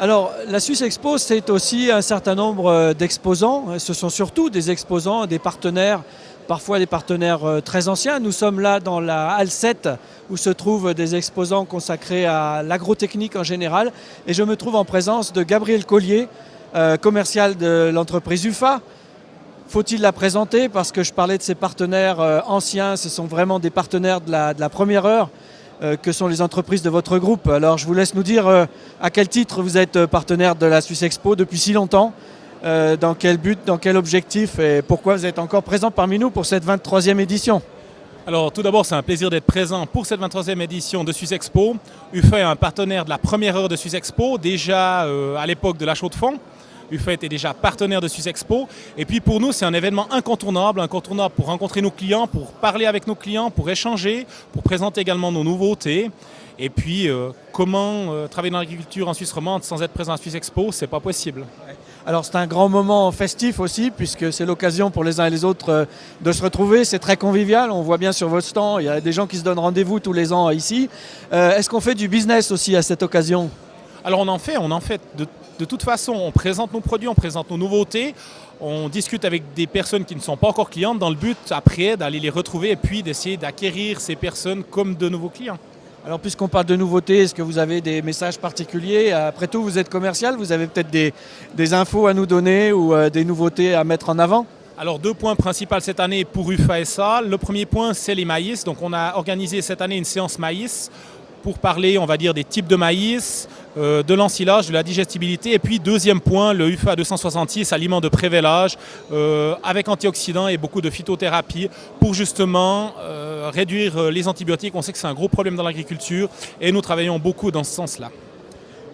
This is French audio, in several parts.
Alors, la Suisse Expo, c'est aussi un certain nombre d'exposants. Ce sont surtout des exposants, des partenaires, parfois des partenaires très anciens. Nous sommes là dans la Halle 7, où se trouvent des exposants consacrés à l'agrotechnique en général. Et je me trouve en présence de Gabriel Collier, commercial de l'entreprise UFA. Faut-il la présenter? Parce que je parlais de ces partenaires anciens, ce sont vraiment des partenaires de la première heure. Que sont les entreprises de votre groupe. Alors je vous laisse nous dire à quel titre vous êtes partenaire de la Suisse Expo depuis si longtemps, dans quel but, dans quel objectif et pourquoi vous êtes encore présent parmi nous pour cette 23e édition. Alors tout d'abord, c'est un plaisir d'être présent pour cette 23e édition de Suisse Expo. UFA est un partenaire de la première heure de Suisse Expo, déjà à l'époque de la Chaux de Fonds. UFA était déjà partenaire de Suisse Expo. Et puis pour nous, c'est un événement incontournable pour rencontrer nos clients, pour parler avec nos clients, pour échanger, pour présenter également nos nouveautés. Et puis, comment travailler dans l'agriculture en Suisse romande sans être présent à Suisse Expo, c'est pas possible. Alors c'est un grand moment festif aussi, puisque c'est l'occasion pour les uns et les autres de se retrouver. C'est très convivial, on voit bien sur votre stand, il y a des gens qui se donnent rendez-vous tous les ans ici. Est-ce qu'on fait du business aussi à cette occasion? Alors on en fait. De toute façon, on présente nos produits, on présente nos nouveautés, on discute avec des personnes qui ne sont pas encore clientes dans le but après d'aller les retrouver et puis d'essayer d'acquérir ces personnes comme de nouveaux clients. Alors puisqu'on parle de nouveautés, est-ce que vous avez des messages particuliers? Après tout, vous êtes commercial, vous avez peut-être des infos à nous donner ou des nouveautés à mettre en avant? Alors 2 points principaux cette année pour UFA SA. Le premier point, c'est les maïs. Donc on a organisé cette année une séance maïs pour parler, on va dire, des types de maïs, de l'ensilage, de la digestibilité. Et puis, deuxième point, le UFA 266, aliment de prévélage, avec antioxydants et beaucoup de phytothérapie pour justement réduire les antibiotiques. On sait que c'est un gros problème dans l'agriculture et nous travaillons beaucoup dans ce sens-là.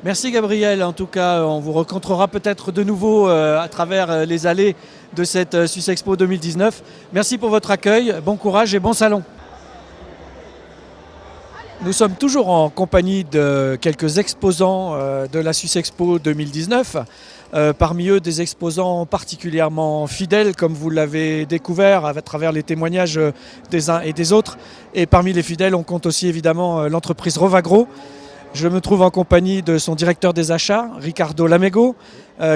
Merci Gabriel, en tout cas on vous rencontrera peut-être de nouveau à travers les allées de cette Suisse Expo 2019. Merci pour votre accueil, bon courage et bon salon. Nous sommes toujours en compagnie de quelques exposants de la Suisse Expo 2019. Parmi eux, des exposants particulièrement fidèles, comme vous l'avez découvert à travers les témoignages des uns et des autres. Et parmi les fidèles, on compte aussi évidemment l'entreprise Rovagro. Je me trouve en compagnie de son directeur des achats, Ricardo Lamego,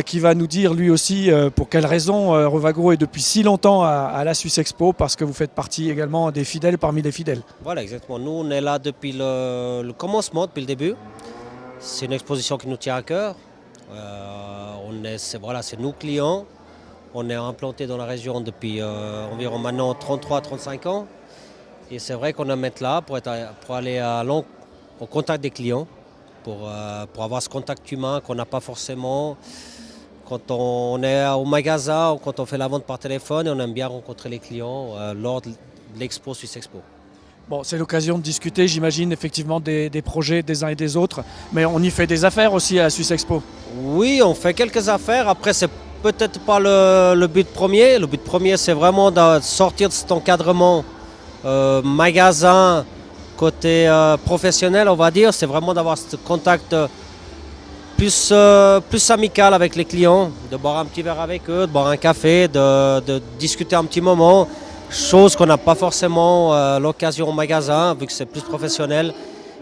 qui va nous dire lui aussi pour quelles raisons Rovagro est depuis si longtemps à la Suisse Expo, parce que vous faites partie également des fidèles parmi les fidèles. Voilà, exactement. Nous, on est là depuis le commencement, depuis le début. C'est une exposition qui nous tient à cœur. C'est nos clients. On est implanté dans la région depuis environ maintenant 33-35 ans. Et c'est vrai qu'on aime être là pour aller au contact des clients, pour avoir ce contact humain qu'on n'a pas forcément quand on est au magasin ou quand on fait la vente par téléphone. Et on aime bien rencontrer les clients lors de l'expo Suisse Expo. Bon, c'est l'occasion de discuter, j'imagine, effectivement des projets des uns et des autres, mais on y fait des affaires aussi à la Suisse Expo. Oui, on fait quelques affaires. Après, c'est peut-être pas le but premier. Le but premier, c'est vraiment de sortir de cet encadrement magasin, côté professionnel, on va dire. C'est vraiment d'avoir ce contact plus amical avec les clients, de boire un petit verre avec eux, de boire un café, de discuter un petit moment. Chose qu'on n'a pas forcément l'occasion au magasin, vu que c'est plus professionnel.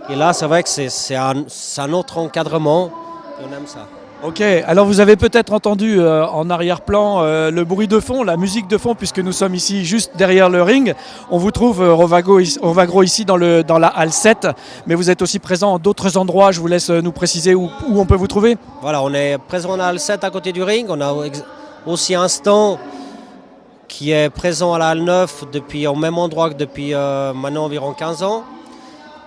Et là, c'est vrai que c'est un autre encadrement, et on aime ça. Ok, alors vous avez peut-être entendu en arrière-plan le bruit de fond, la musique de fond, puisque nous sommes ici juste derrière le ring. On vous trouve Rovagro ici dans la Halle 7, mais vous êtes aussi présent en d'autres endroits. Je vous laisse nous préciser où on peut vous trouver. Voilà, on est présent dans la Halle 7 à côté du ring. On a aussi un stand qui est présent à la Halle 9 au même endroit que depuis maintenant environ 15 ans.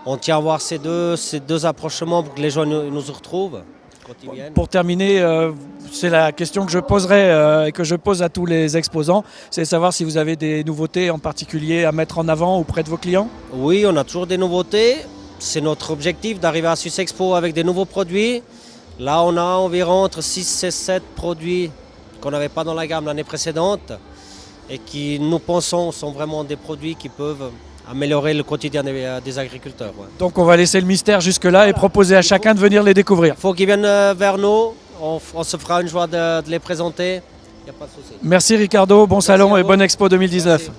On tient à voir ces deux approchements pour que les gens nous retrouvent. Pour terminer, c'est la question que je poserai et que je pose à tous les exposants, c'est de savoir si vous avez des nouveautés en particulier à mettre en avant auprès de vos clients. Oui, on a toujours des nouveautés. C'est notre objectif d'arriver à Suisse Expo avec des nouveaux produits. Là, on a environ entre 6 et 7 produits qu'on n'avait pas dans la gamme l'année précédente et qui, nous pensons, sont vraiment des produits qui peuvent améliorer le quotidien des agriculteurs. Ouais. Donc on va laisser le mystère jusque-là et proposer à chacun de venir les découvrir. Il faut qu'ils viennent vers nous, on se fera une joie de les présenter, il n'y a pas de souci. Merci Ricardo, bon salon et bonne expo 2019. Merci.